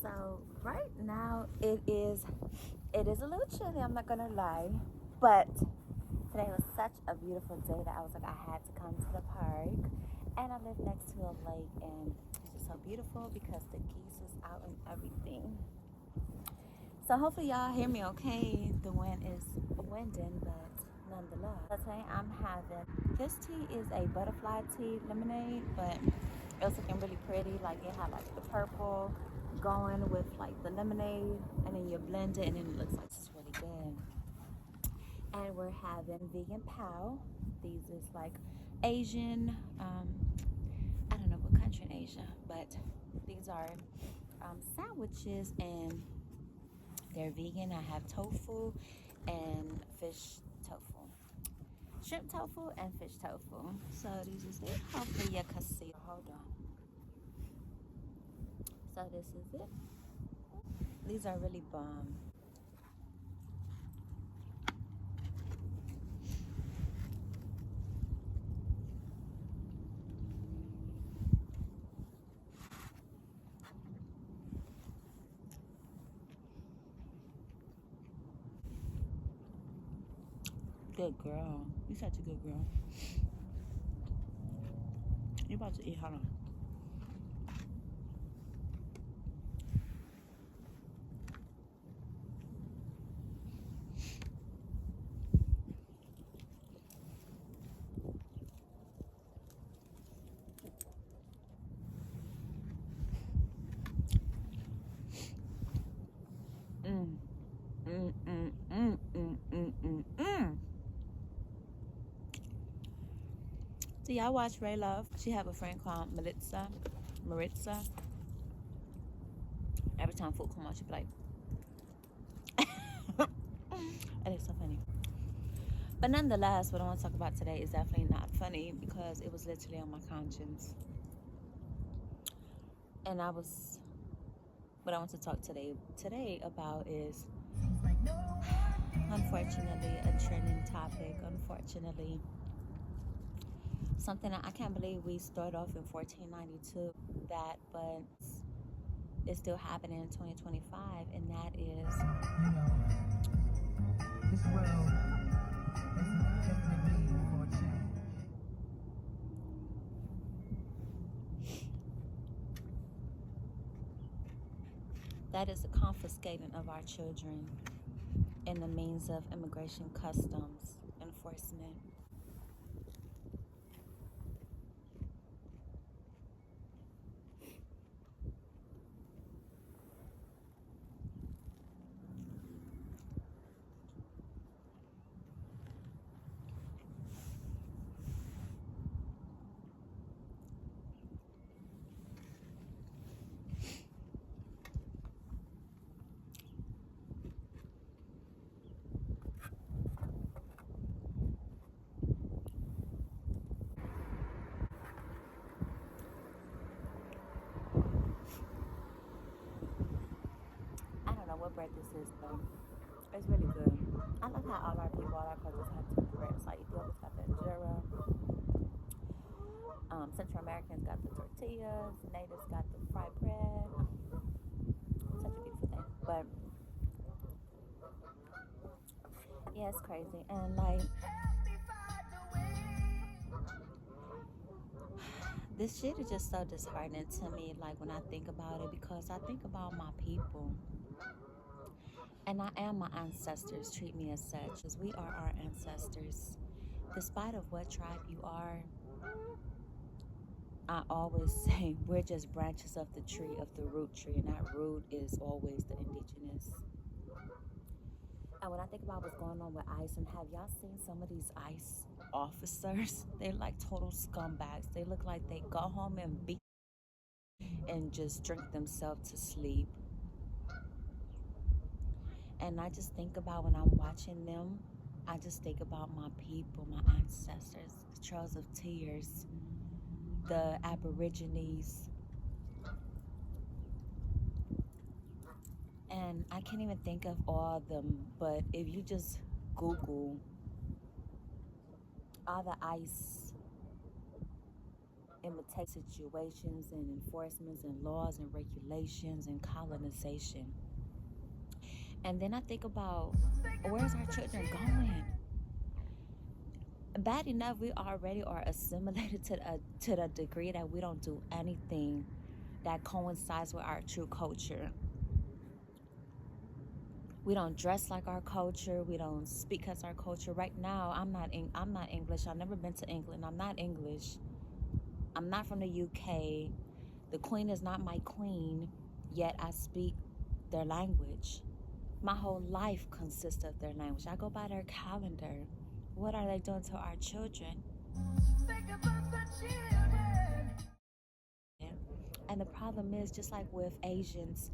So right now it is a little chilly, I'm not gonna lie, but today was such a beautiful day that I was like, I had to come to the park. And I live next to a lake, and it's just so beautiful because the geese is out and everything. So hopefully y'all hear me okay. The wind is winding, but nonetheless. So today I'm having, this tea is a butterfly tea lemonade, but it was looking really pretty. Like it had like the purple going with like the lemonade, and then you blend it and then it looks like it's really good. And we're having vegan pow. These is like Asian, I don't know what country in Asia, but these are sandwiches, and they're vegan. I have tofu and fish tofu, shrimp tofu and fish tofu. So these is it. Hopefully you can see. Hold on. So this is it. These are really bomb. Good girl. You're such a good girl. You're about to eat. Hold on. Mm. Mm, mm, mm, mm, mm, mm, mm. Do y'all watch Ray Love? She have a friend called Maritza. Every time food come on, she be like, and it's so funny. But nonetheless, what I want to talk about today is definitely not funny because it was literally on my conscience. And what I want to talk today about is, unfortunately, a trending topic. Unfortunately, something that I can't believe we started off in 1492 that, but it's still happening in 2025, and that is, this world is definitely for change. That is the confiscating of our children in the means of immigration customs enforcement. I don't know what bread this is, though. It's really good. I love how all our people, all our cultures have different breads. Like Ethiopians got the injera, Central Americans got the tortillas, natives got the fried bread. Such a beautiful thing. But yeah, it's crazy. And like, this shit is just so disheartening to me, like when I think about it, because I think about my people. And I am my ancestors treat me as such, as we are our ancestors. Despite of what tribe you are, I always say we're just branches of the tree, of the root tree, and that root is always the indigenous. And when I think about what's going on with ICE, and have y'all seen some of these ICE officers? They're like total scumbags. They look like they go home and beat and just drink themselves to sleep. And I just think about, when I'm watching them, I just think about my people, my ancestors, the Trails of Tears, the Aborigines. And I can't even think of all of them, but if you just Google all the ICE imitate situations and enforcements and laws and regulations and colonization. And then I think about, where's our children going? Bad enough we already are assimilated to the degree that we don't do anything that coincides with our true culture. We don't dress like our culture. We don't speak as our culture. Right now, I'm not English. I've never been to England. I'm not English. I'm not from the UK. The Queen is not my queen, yet I speak their language. My whole life consists of their language. I go by their calendar. What are they doing to our children? Think about the children. And the problem is, just like with Asians,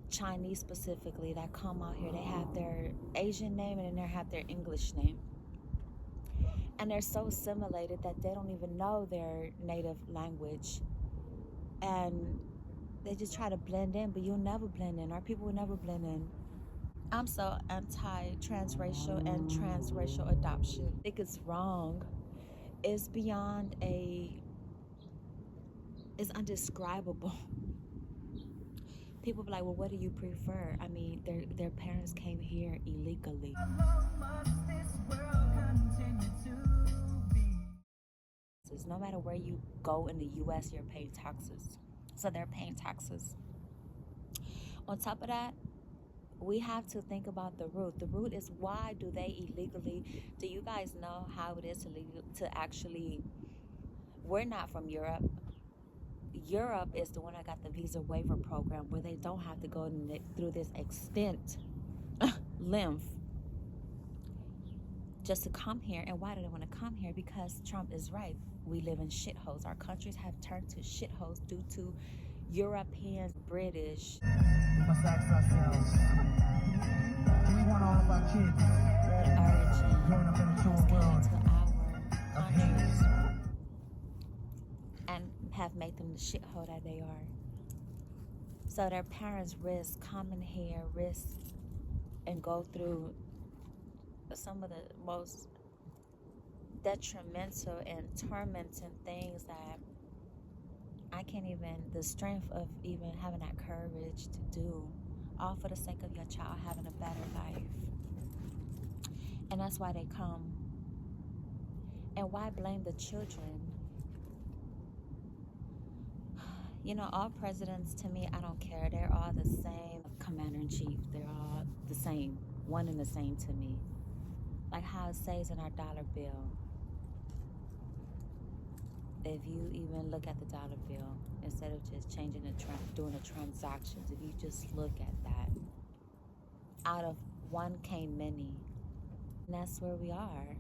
Chinese specifically, that come out here, they have their Asian name and then they have their English name. And they're so assimilated that they don't even know their native language. And they just try to blend in, but you'll never blend in. Our people will never blend in. I'm so anti-transracial and transracial adoption. I think it's wrong. It's beyond it's undescribable. People be like, well, what do you prefer? I mean, their parents came here illegally. No matter where you go in the U.S., you're paying taxes. So they're paying taxes. On top of that, we have to think about the root. The root is, why do they illegally? Do you guys know how it is to actually? We're not from Europe. Europe is the one that got the visa waiver program, where they don't have to go through this extent length just to come here. And why do they want to come here? Because Trump is right. We live in shitholes. Our countries have turned to shitholes due to Europeans, British. We must ask ourselves, do we want all of our kids growing up in a cruel world of hate? And have made them the shithole that they are. So their parents risk coming here, risk and go through some of the most detrimental and tormenting things that I can't even, the strength of even having that courage to do, all for the sake of your child having a better life. And that's why they come. And why blame the children? You know, all presidents, to me, I don't care. They're all the same. Commander-in-chief, they're all the same. One and the same to me. Like how it says in our dollar bill. If you even look at the dollar bill, instead of just changing doing the transactions, if you just look at that, out of one came many. And that's where we are.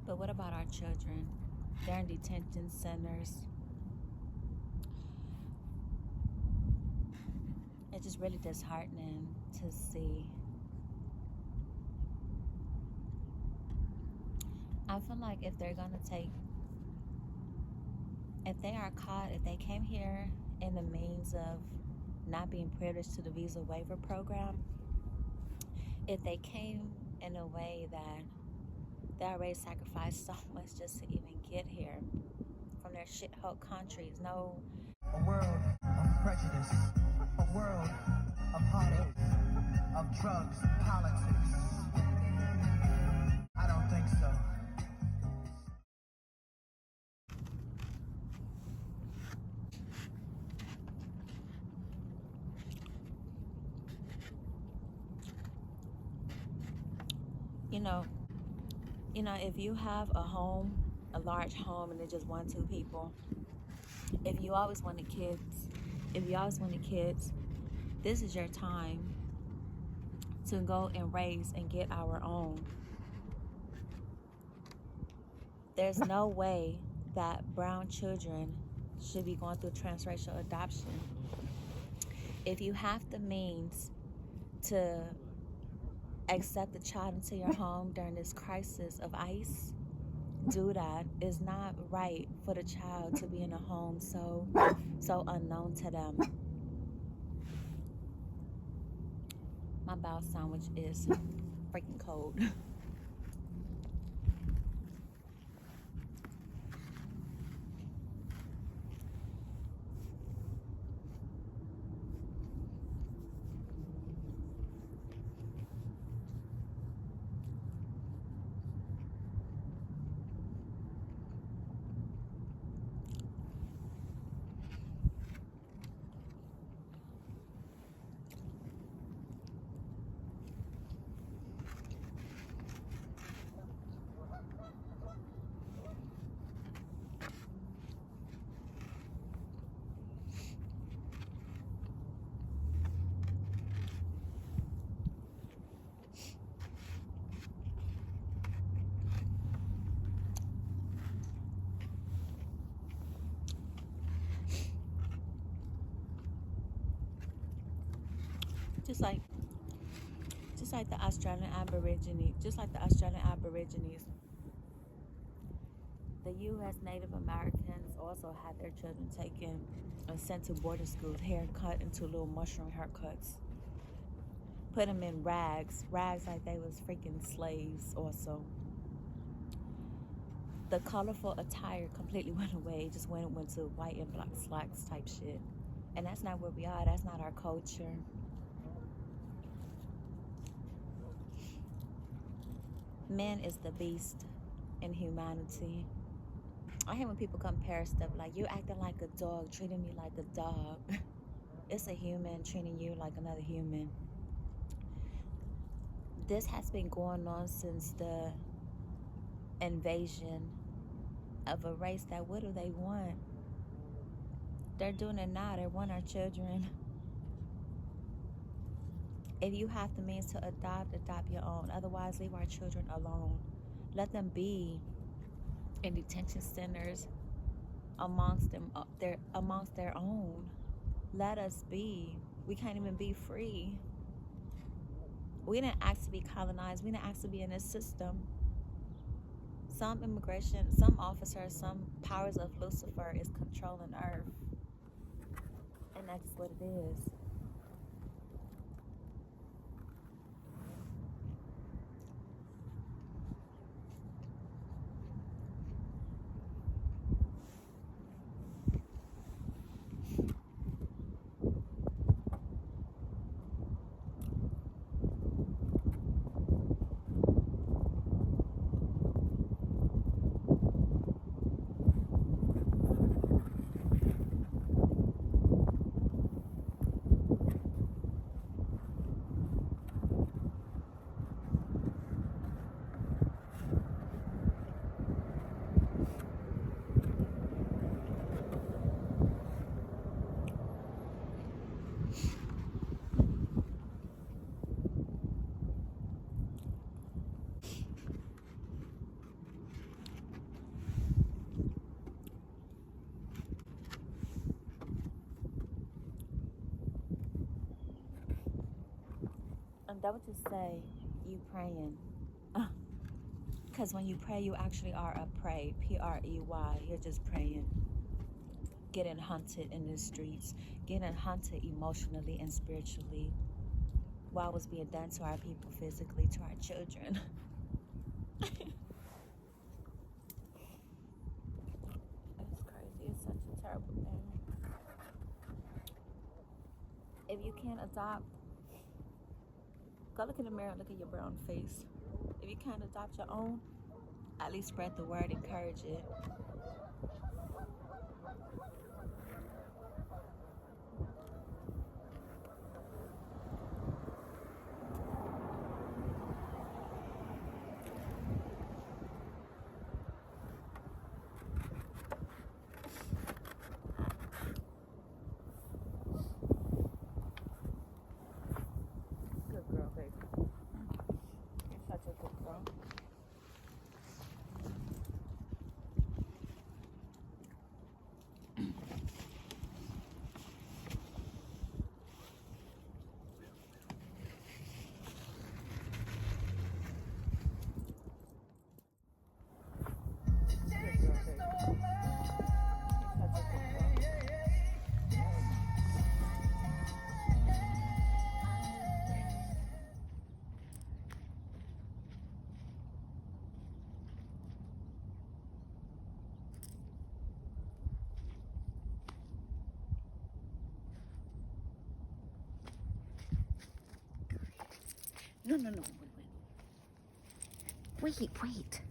But what about our children? They're in detention centers. It's just really disheartening to see. I feel like if they're gonna if they are caught, if they came here in the means of not being privileged to the visa waiver program, if they came in a way that they already sacrificed so much just to even get here from their shithole countries. No. A world of prejudice, a world of heartache, of drugs, politics. I don't think so. You know, if you have a home, a large home, and it's just 1-2 people, if you always wanted kids, this is your time to go and raise and get our own. There's no way that brown children should be going through transracial adoption. If you have the means to accept the child into your home during this crisis of ICE, do that. It's not right for the child to be in a home so unknown to them. My bao sandwich is freaking cold. just like the Australian Aborigines, the U.S. Native Americans also had their children taken and sent to boarding schools, haircut into little mushroom haircuts, put them in rags like they was freaking slaves. Also, the colorful attire completely went away. It just went to white and black slacks type shit, and that's not where we are. That's not our culture. Man is the beast in humanity. I hate when people compare stuff like, you acting like a dog, treating me like a dog. It's a human treating you like another human. This has been going on since the invasion of a race that, what do they want? They're doing it now. They want our children. If you have the means to adopt your own. Otherwise, leave our children alone. Let them be in detention centers amongst their own. Let us be. We can't even be free. We didn't ask to be colonized. We didn't ask to be in this system. Some immigration, some officers, some powers of Lucifer is controlling Earth. And that's what it is. And don't just say you praying. Because when you pray, you actually are a prey. P-R-E-Y. You're just praying. Getting hunted in the streets. Getting hunted emotionally and spiritually. While was being done to our people physically, to our children. It's crazy. It's such a terrible thing. If you can't adopt, go look in the mirror and look at your brown face. If you can't adopt your own, at least spread the word, encourage it. Good girl, baby. You're such a good girl. No. Wait. Wait.